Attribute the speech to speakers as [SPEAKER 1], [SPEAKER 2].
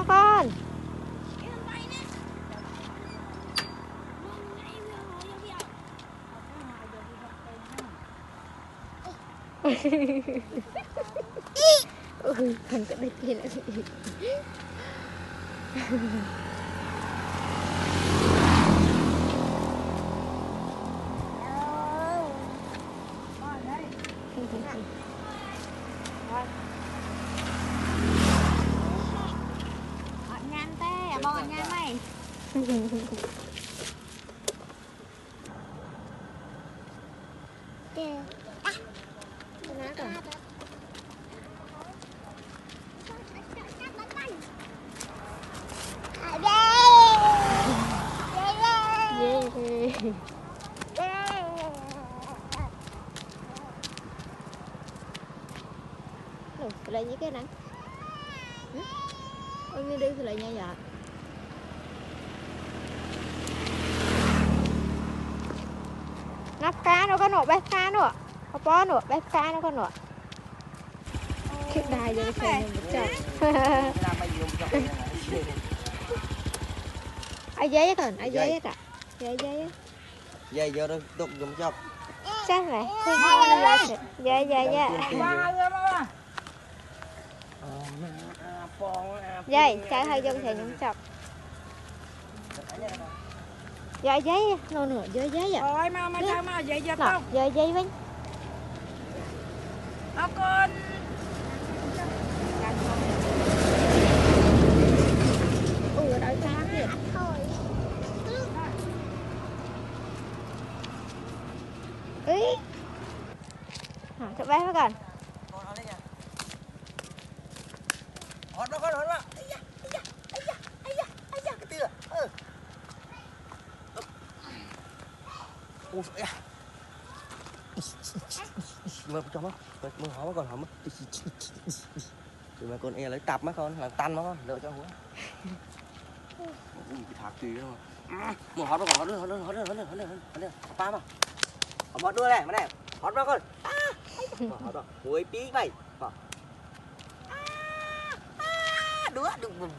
[SPEAKER 1] con. Ui, thằng cái đây kia lại
[SPEAKER 2] nhan te, bò nhan mày.
[SPEAKER 1] lại những cái này ôi đi lại nha dạ nắp cá nó có nổ bé cá nữa có bó nữa bé cá nó có nữa khiếp đài rồi phải một chồng ai giấy còn ai giấy cả giấy
[SPEAKER 3] dây vô đó đục dùng chọc
[SPEAKER 1] chắc này giấy giấy trái hơi dùng thì những chọc giấy nô nữa giấy à
[SPEAKER 2] Rồi mà sao mà vậy giật không?
[SPEAKER 1] giấy với
[SPEAKER 2] Con.
[SPEAKER 1] ui ở đây xa kìa ý cho bé với con
[SPEAKER 3] hót nó hót nó cái tựa ui mơ cho nó mơ hóa còn hỏng thì mà con e lấy tập má con làm tan má con đợi cho húa thạc gì đâu mà hót nó còn hót nữa ba mà hót đuôi này mà này hót nó con hót nó cuối tí vậy đứa đừng